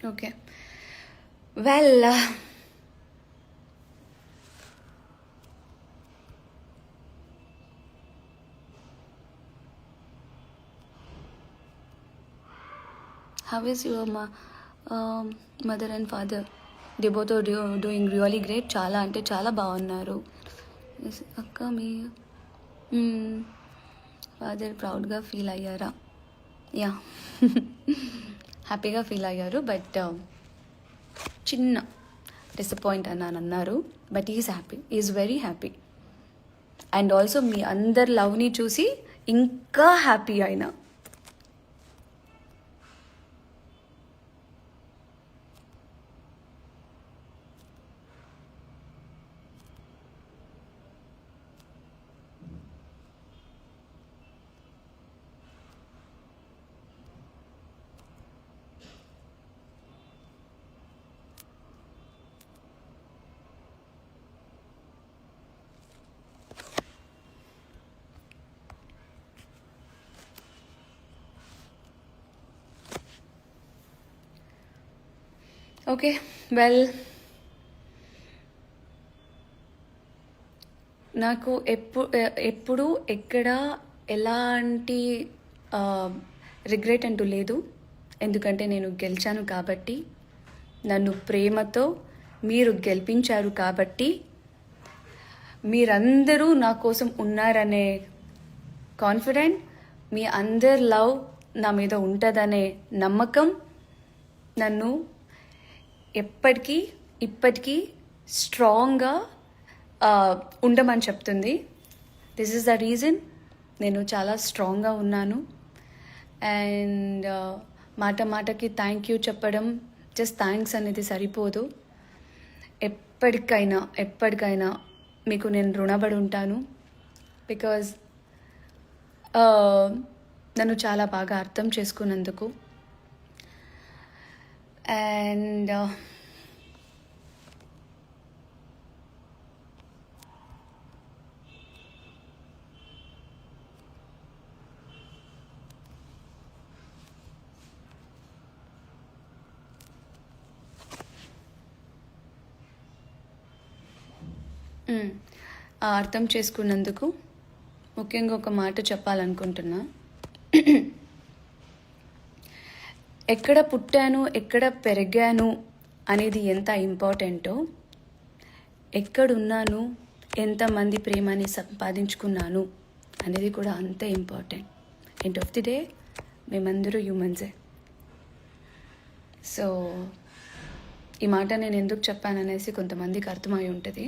Okay. Well, how is your mother and father? They both are doing really great. చాలా అంటే చాలా బాగున్నారు. Yes, అక్క మీ ఫాదర్ ప్రౌడ్గా ఫీల్ అయ్యారా? యా హ్యాపీగా ఫీల్ అయ్యారు. బట్ చిన్న డిసప్పాయింట్ అన్నారు. But is happy, is very happy. And also మీ అందరి లవ్ని చూసి ఇంకా హ్యాపీ అయినా. ఓకే, వెల్, నాకు ఎప్పుడు ఎక్కడ ఎలాంటి రిగ్రెట్ అంటూ లేదు. ఎందుకంటే నేను గెలిచాను కాబట్టి, నన్ను ప్రేమతో మీరు గెలిపించారు కాబట్టి, మీరందరూ నా కోసం ఉన్నారనే కాన్ఫిడెంట్, మీ అందరి లవ్ నా మీద ఉంటుందనే నమ్మకం నన్ను ఎప్పటికీ ఇప్పటికీ స్ట్రాంగ్గా ఉండమని చెప్తుంది. దిస్ ఈజ్ ద రీజన్ నేను చాలా స్ట్రాంగ్గా ఉన్నాను. అండ్ మాటకి థ్యాంక్ యూ చెప్పడం, జస్ట్ థ్యాంక్స్ అనేది సరిపోదు. ఎప్పటికైనా మీకు నేను రుణపడి ఉంటాను. బికాజ్ నన్ను చాలా బాగా అర్థం చేసుకున్నందుకు. అండ్ అర్థం చేసుకున్నందుకు ముఖ్యంగా ఒక మాట చెప్పాలనుకుంటున్నా. ఎక్కడ పుట్టాను, ఎక్కడ పెరిగాను అనేది ఎంత ఇంపార్టెంటో, ఎక్కడున్నాను, ఎంతమంది ప్రేమని సంపాదించుకున్నాను అనేది కూడా అంతే important. End of the day మేమందరూ హ్యూమన్సే. సో ఈ మాట నేను ఎందుకు చెప్పాననేసి కొంతమందికి అర్థమై ఉంటుంది.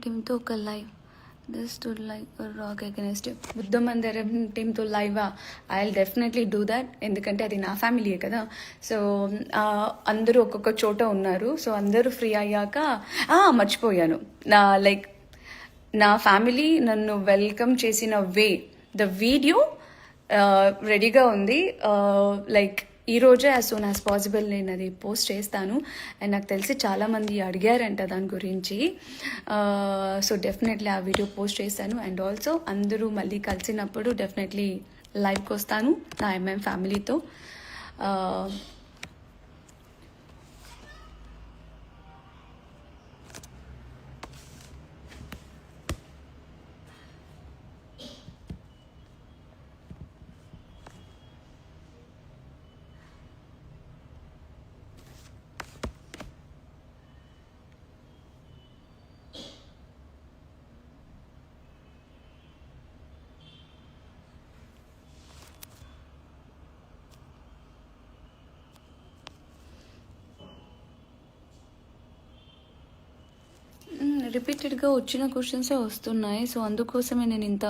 టీంతో ఒక live this to like rock against బుద్ధమందరం టీంతో లైవా? I will definitely do that. ఎందుకంటే అది నా ఫ్యామిలీయే కదా. సో అందరూ ఒక్కొక్క చోట ఉన్నారు. సో అందరూ ఫ్రీ అయ్యాక మర్చిపోయాను, నా ఫ్యామిలీ నన్ను వెల్కమ్ చేసిన ద వీడియో రెడీగా ఉంది. ఈరోజే యాజ్ సూన్ యాజ్ పాసిబుల్ నేను అది పోస్ట్ చేస్తాను. అండ్ నాకు తెలిసి చాలామంది అడిగారంట దాని గురించి. సో డెఫినెట్లీ ఆ వీడియో పోస్ట్ చేస్తాను. అండ్ ఆల్సో అందరూ మళ్ళీ కలిసినప్పుడు డెఫినెట్లీ లైవ్కి వస్తాను నా ఎంఎం ఫ్యామిలీతో. రిపీటెడ్గా వచ్చిన క్వశ్చన్సే వస్తున్నాయి. సో అందుకోసమే నేను ఇంత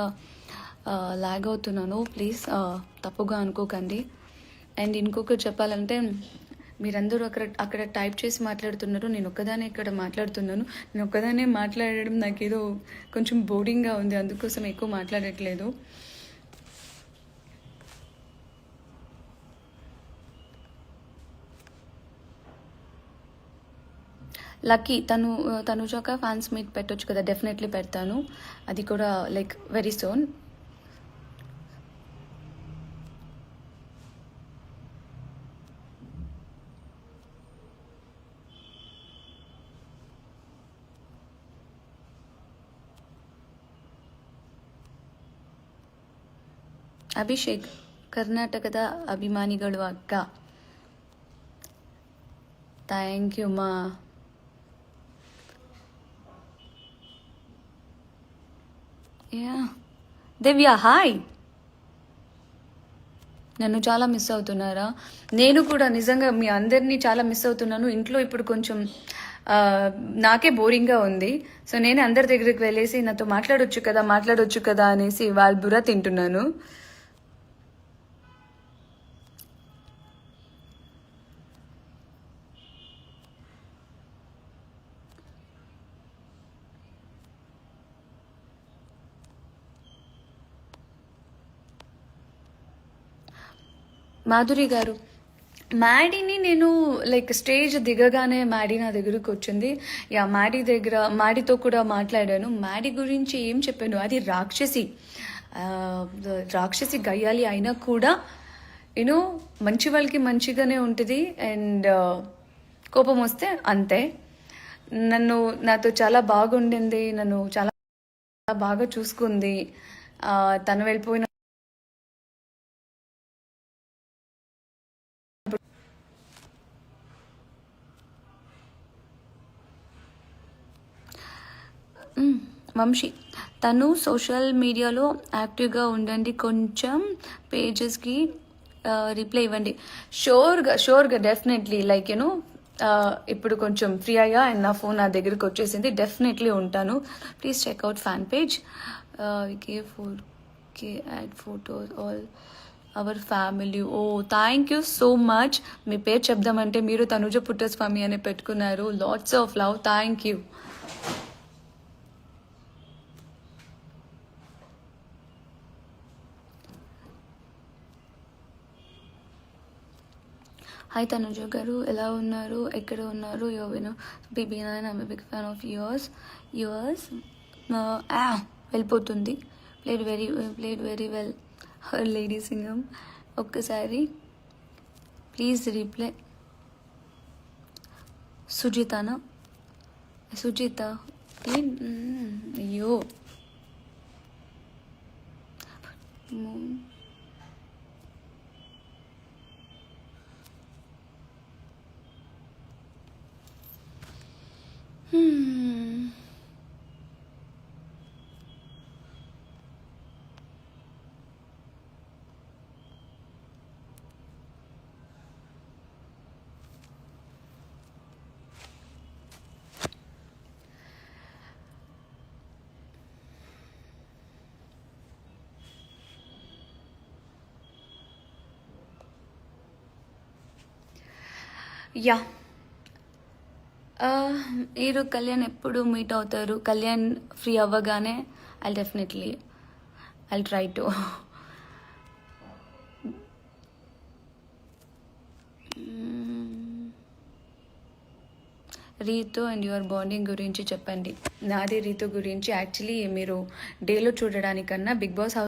లాగ్ అవుతున్నాను. ప్లీజ్ తప్పుగా అనుకోకండి. అండ్ ఇంకొకటి చెప్పాలంటే మీరందరూ అక్కడ టైప్ చేసి మాట్లాడుతున్నారు, నేను ఒక్కదానే ఇక్కడ మాట్లాడుతున్నాను. నేను ఒక్కదానే మాట్లాడడం నాకేదో కొంచెం బోరింగ్గా ఉంది, అందుకోసం ఎక్కువ మాట్లాడట్లేదు. లక్కీ తనుజాక ఫ్యాన్స్ మీట్ పెట్టొచ్చు కదా. డెఫినెట్లీ పెడతాను, అది కూడా లైక్ వెరీ సోన్. ಅಭಿಷೇಕ್ ಕರ್ನಾಟಕದ ಅಭಿಮಾನಿಗಳು ಅಕ್ಕ. ಥ್ಯಾಂಕ್ ಯು ಮಾ. యా దివ్య హాయ్. నన్ను చాలా మిస్ అవుతున్నారా? నేను కూడా నిజంగా మీ అందరినీ చాలా మిస్ అవుతున్నాను. ఇంట్లో ఇప్పుడు కొంచెం నాకే బోరింగ్గా ఉంది. సో నేను అందరి దగ్గరికి వెళ్ళేసి నాతో మాట్లాడొచ్చు కదా అనేసి వాళ్ళ బుర్ర తింటున్నాను. మాధురి గారు, మ్యాడీని నేను లైక్ స్టేజ్ దిగగానే మ్యాడీ నా దగ్గరకు వచ్చింది. యా మ్యాడీతో కూడా మాట్లాడాను. మ్యాడీ గురించి ఏం చెప్పాను, అది రాక్షసి గయ్యాలి అయినా కూడా యూనో మంచి వాళ్ళకి మంచిగానే ఉంటుంది. అండ్ కోపం వస్తే అంతే. నాతో చాలా బాగుండింది, నన్ను చాలా బాగా చూసుకుంది. తను వెళ్ళిపోయిన వంశీ, తను సోషల్ మీడియాలో యాక్టివ్గా ఉండండి, కొంచెం పేజెస్కి రిప్లై ఇవ్వండి. షూర్గా డెఫినెట్లీ లైక్ యూనో ఇప్పుడు కొంచెం ఫ్రీ అయ్యా అండ్ నా ఫోన్ నా దగ్గరికి వచ్చేసింది, డెఫినెట్లీ ఉంటాను. Please check out fan page. కే add photos all our family. Oh thank you so much. మీ పేరు చెప్దామంటే మీరు తనుజ పుట్టస్వామి అని పెట్టుకున్నారు. Lots of love, thank you. Hi Tanuja గారు, ఎలా ఉన్నారు, ఎక్కడ ఉన్నారు? యోవినో BB nine, I'm big fan of yours. వెళ్ళిపోతుంది. Played very well lady Singam. ఒక్కసారి ప్లీజ్ రీప్లై. సుజిత అయ్యో యా. మీరు కళ్యాణ్ ఎప్పుడు మీట్ అవుతారు? కళ్యాణ్ ఫ్రీ అవ్వగానే I try to. Ritu and your bonding గురించి చెప్పండి. నాది రీతు గురించి యాక్చువల్లీ మీరు డేలో చూడడానికన్నా బిగ్ బాస్